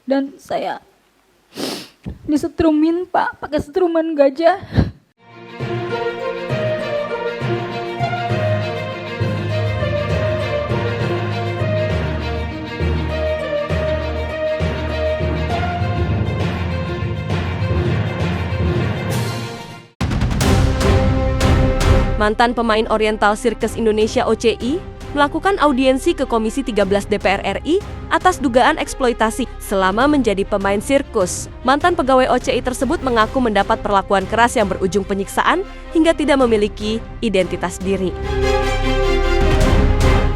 Dan saya disetrumin Pak, pakai setruman gajah. Mantan pemain Oriental Circus Indonesia OCI melakukan audiensi ke Komisi 13 DPR RI atas dugaan eksploitasi selama menjadi pemain sirkus. Mantan pegawai OCI tersebut mengaku mendapat perlakuan keras yang berujung penyiksaan hingga tidak memiliki identitas diri.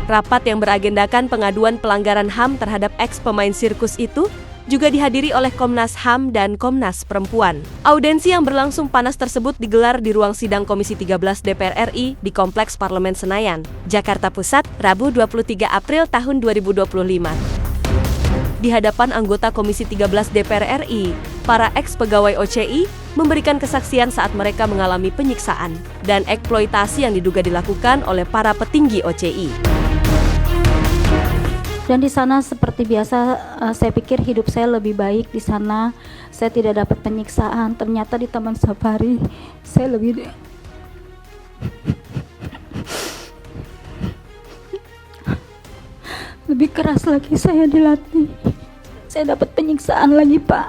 Rapat yang beragendakan pengaduan pelanggaran HAM terhadap eks-pemain sirkus itu juga dihadiri oleh Komnas HAM dan Komnas Perempuan. Audiensi yang berlangsung panas tersebut digelar di ruang sidang Komisi 13 DPR RI di Kompleks Parlemen Senayan, Jakarta Pusat, Rabu 23 April tahun 2025. Di hadapan anggota Komisi 13 DPR RI, para eks-pegawai OCI memberikan kesaksian saat mereka mengalami penyiksaan dan eksploitasi yang diduga dilakukan oleh para petinggi OCI. Dan di sana seperti biasa, saya pikir hidup saya lebih baik di sana. Saya tidak dapat penyiksaan. Ternyata di Taman Safari saya lebih keras lagi saya dilatih. Saya dapat penyiksaan lagi Pak.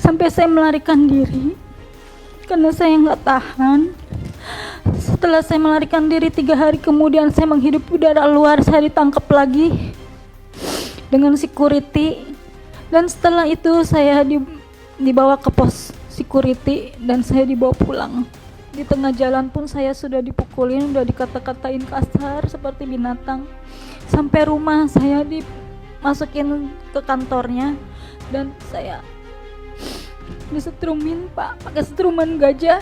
Sampai saya melarikan diri karena saya nggak tahan. Setelah saya melarikan diri 3 hari kemudian saya menghirup udara luar, saya ditangkap lagi dengan security. Dan setelah itu saya dibawa ke pos security dan saya dibawa pulang. Di tengah jalan pun saya sudah dipukulin, sudah dikata-katain kasar seperti binatang. Sampai rumah saya dimasukin ke kantornya dan saya disetrumin Pak, pakai setruman gajah.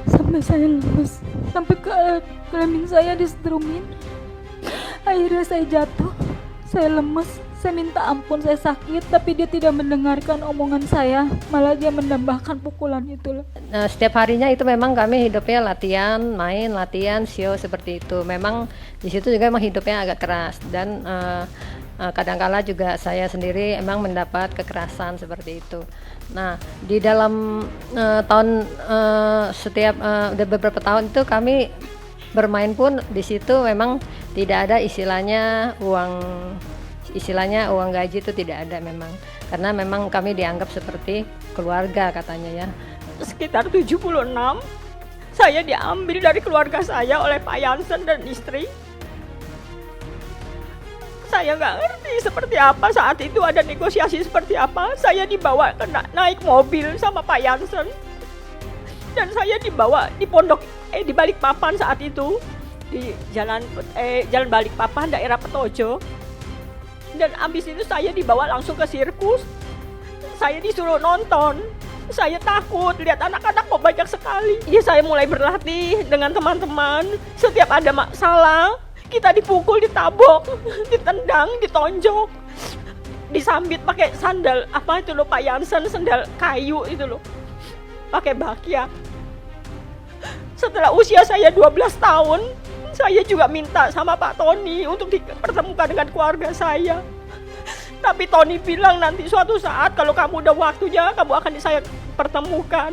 Sampai saya lemes, sampai kelamin saya disetrumin. Akhirnya saya jatuh, saya lemes, saya minta ampun, saya sakit, tapi dia tidak mendengarkan omongan saya, malah dia menambahkan pukulan itu. Nah, setiap harinya itu memang kami hidupnya latihan, main, latihan, show seperti itu. Memang di situ juga memang hidupnya agak keras dan kadang-kala juga saya sendiri emang mendapat kekerasan seperti itu. Nah, di dalam udah beberapa tahun itu kami bermain pun di situ memang tidak ada istilahnya uang gaji, itu tidak ada memang, karena memang kami dianggap seperti keluarga katanya ya. Sekitar 76 saya diambil dari keluarga saya oleh Pak Jansen dan istri. Saya nggak ngerti seperti apa saat itu, ada negosiasi seperti apa. Saya dibawa naik mobil sama Pak Jansen dan saya dibawa di di Balikpapan saat itu, di jalan Balikpapan daerah Petojo. Dan abis itu saya dibawa langsung ke sirkus. Saya disuruh nonton. Saya takut lihat anak-anak kok banyak sekali. Ya saya mulai berlatih dengan teman-teman. Setiap ada masalah kita dipukul, ditabok, ditendang, ditonjok, disambit pakai sandal apa itu loh Pak Jansen, sandal kayu itu loh, pakai bakya. Setelah usia saya 12 tahun, saya juga minta sama Pak Tony untuk dipertemukan dengan keluarga saya. Tapi Tony bilang nanti suatu saat kalau kamu udah waktunya, kamu akan saya pertemukan.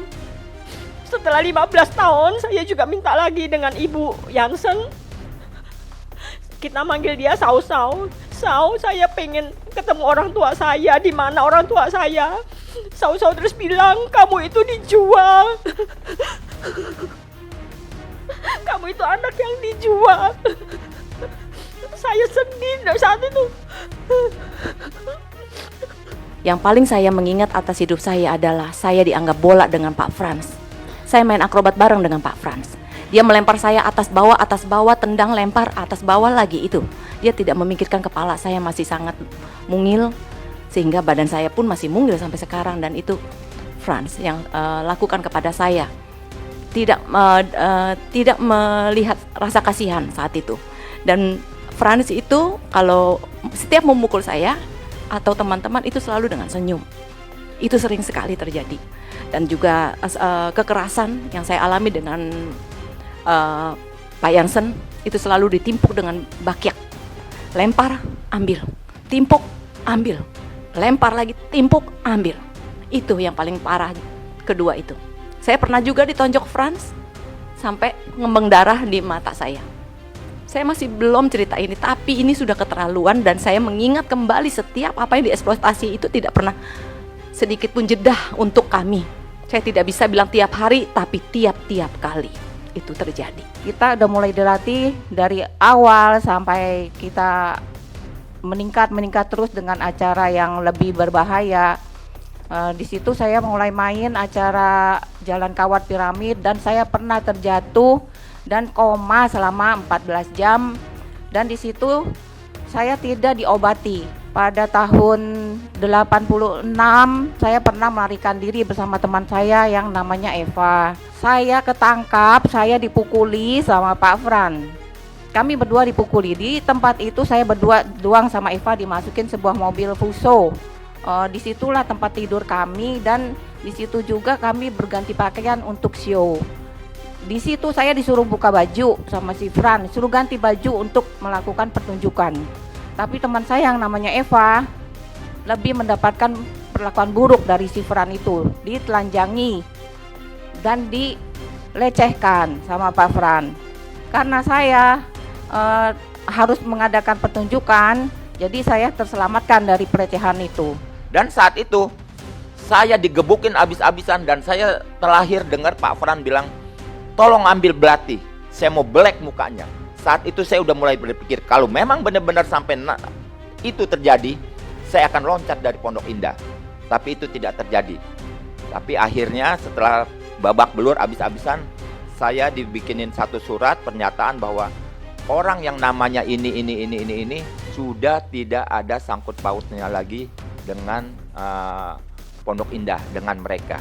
Setelah 15 tahun, saya juga minta lagi dengan Ibu Jansen. Kita manggil dia Sau, saya pengen ketemu orang tua saya. Di mana orang tua saya? Sau terus bilang, kamu itu dijual. Kamu itu anak yang dijual. Saya sedih saat itu. Yang paling saya mengingat atas hidup saya adalah saya dianggap bola dengan Pak Frans. Saya main akrobat bareng dengan Pak Frans. Dia melempar saya atas bawah, tendang, lempar, atas bawah lagi itu. Dia tidak memikirkan kepala saya masih sangat mungil, sehingga badan saya pun masih mungil sampai sekarang. Dan itu Frans yang lakukan kepada saya. Tidak melihat rasa kasihan saat itu. Dan Frans itu kalau setiap memukul saya atau teman-teman itu selalu dengan senyum. Itu sering sekali terjadi. Dan juga kekerasan yang saya alami dengan Pak Jansen itu selalu ditimpuk dengan bakyak. Lempar, ambil, timpuk, ambil. Lempar lagi, timpuk, ambil. Itu yang paling parah, kedua itu. Saya pernah juga ditonjok Frans, sampai ngembang darah di mata saya. Saya masih belum cerita ini, tapi ini sudah keterlaluan dan saya mengingat kembali setiap apa yang dieksploitasi itu tidak pernah sedikit pun jedah untuk kami. Saya tidak bisa bilang tiap hari, tapi tiap-tiap kali itu terjadi. Kita udah mulai dilatih dari awal sampai kita meningkat terus dengan acara yang lebih berbahaya. Di situ saya mulai main acara Jalan Kawat Piramid dan saya pernah terjatuh dan koma selama 14 jam, dan di situ saya tidak diobati. Pada tahun 86 saya pernah melarikan diri bersama teman saya yang namanya Eva. Saya ketangkap, saya dipukuli sama Pak Fran. Kami berdua dipukuli. Di tempat itu saya berdua doang sama Eva dimasukin sebuah mobil Fuso. Disitulah tempat tidur kami dan di situ juga kami berganti pakaian untuk show. Di situ saya disuruh buka baju sama si Fran, suruh ganti baju untuk melakukan pertunjukan. Tapi teman saya yang namanya Eva lebih mendapatkan perlakuan buruk dari si Fran itu, ditelanjangi dan dilecehkan sama Pak Fran. Karena saya harus mengadakan pertunjukan, jadi saya terselamatkan dari pelecehan itu. Dan saat itu saya digebukin abis-abisan dan saya terlahir dengar Pak Fran bilang, tolong ambil belati, saya mau belek mukanya. Saat itu saya udah mulai berpikir, kalau memang benar-benar sampai itu terjadi, saya akan loncat dari Pondok Indah. Tapi itu tidak terjadi. Tapi akhirnya setelah babak belur abis-abisan, saya dibikinin satu surat pernyataan bahwa orang yang namanya ini sudah tidak ada sangkut pautnya lagi dengan Pondok Indah, dengan mereka.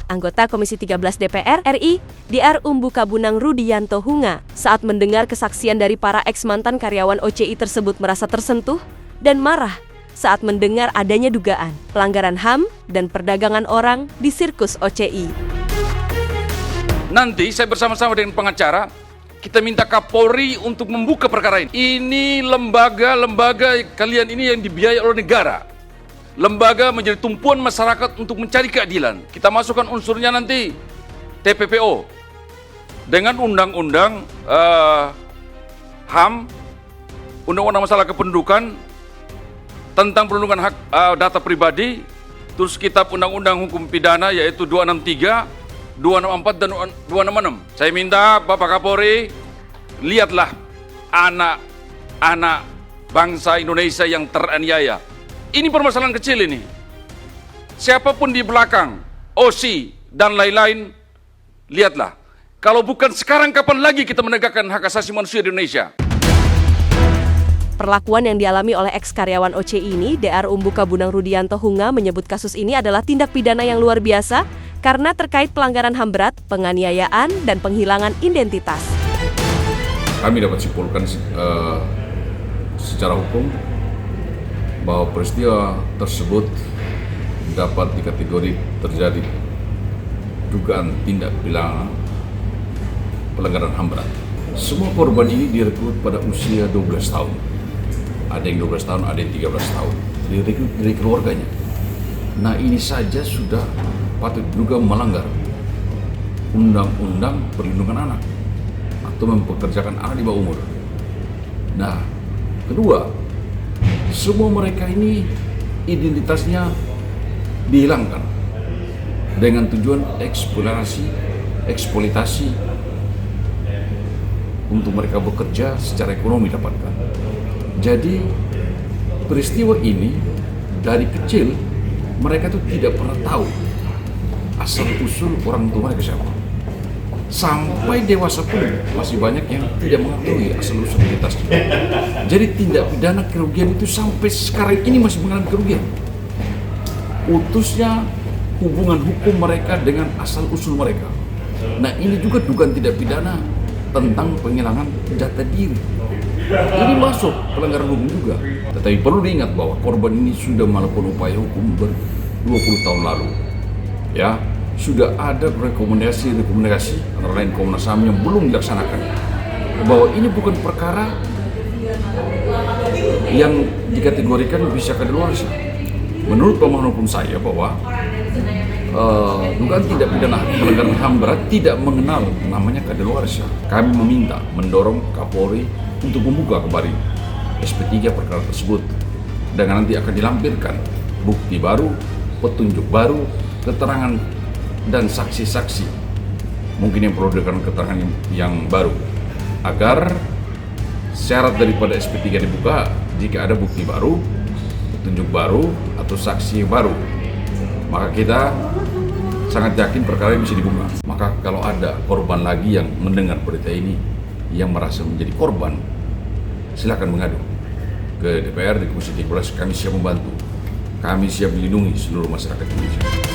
Anggota Komisi 13 DPR RI, DR Umbuka Bunang Rudianto Hunga, saat mendengar kesaksian dari para ex-mantan karyawan OCI tersebut merasa tersentuh dan marah saat mendengar adanya dugaan pelanggaran HAM dan perdagangan orang di sirkus OCI. Nanti saya bersama-sama dengan pengacara, kita minta Kapolri untuk membuka perkara ini. Ini lembaga kalian ini yang dibiayai oleh negara. Lembaga menjadi tumpuan masyarakat untuk mencari keadilan. Kita masukkan unsurnya nanti TPPO dengan undang-undang HAM, undang-undang masalah kependudukan tentang perlindungan hak data pribadi, terus kitab undang-undang hukum pidana yaitu 263, 264 dan 266. Saya minta Bapak Kapolri, lihatlah anak-anak bangsa Indonesia yang teraniaya. Ini permasalahan kecil ini. Siapapun di belakang, OSI dan lain-lain, lihatlah. Kalau bukan sekarang, kapan lagi kita menegakkan hak asasi manusia di Indonesia? Perlakuan yang dialami oleh ex-karyawan OCI ini, DR Umbuka Bunang Rudianto Hunga menyebut kasus ini adalah tindak pidana yang luar biasa karena terkait pelanggaran HAM berat, penganiayaan, dan penghilangan identitas. Kami dapat simpulkan secara hukum bahwa peristiwa tersebut dapat dikategori terjadi dugaan tindak pidana pelanggaran HAM berat. Semua korban ini direkrut pada usia 12 tahun. Ada yang 12 tahun, ada yang 13 tahun. Direkrut dari keluarganya. Nah, ini saja sudah patut juga melanggar undang-undang perlindungan anak atau mempekerjakan anak di bawah umur. Nah, kedua, semua mereka ini identitasnya dihilangkan dengan tujuan eksploitasi untuk mereka bekerja secara ekonomi dapatkan. Jadi peristiwa ini dari kecil mereka tuh tidak pernah tahu asal usul orang tua mereka siapa. Sampai dewasa pun masih banyak yang tidak mengetahui asal usul identitasnya. Jadi tindak pidana kerugian itu sampai sekarang ini masih mengalami kerugian. Putusnya hubungan hukum mereka dengan asal usul mereka. Nah, ini juga dugaan tindak pidana tentang penghilangan data diri. Ini masuk pelanggaran hukum juga. Tetapi perlu diingat bahwa korban ini sudah melakukan upaya hukum 20 tahun lalu. Ya, sudah ada rekomendasi antara lain Komnas HAM yang belum dilaksanakan. Bahwa ini bukan perkara yang dikategorikan bisa kadaluarsa. Menurut pemahaman hukum saya bahwa dugaan tindak pidana pelanggaran HAM berat tidak mengenal namanya kadaluarsa. Kami meminta mendorong Kapolri untuk membuka kembali SP3 perkara tersebut dengan nanti akan dilampirkan bukti baru, petunjuk baru, keterangan dan saksi-saksi mungkin yang perlu dengan keterangan yang baru agar syarat daripada SP3 dibuka jika ada bukti baru, petunjuk baru atau saksi baru, maka kita sangat yakin perkara ini bisa dibuka. Maka kalau ada korban lagi yang mendengar berita ini yang merasa menjadi korban, silakan mengadu ke DPR di Komisi 13. Kami siap membantu, kami siap melindungi seluruh masyarakat Indonesia.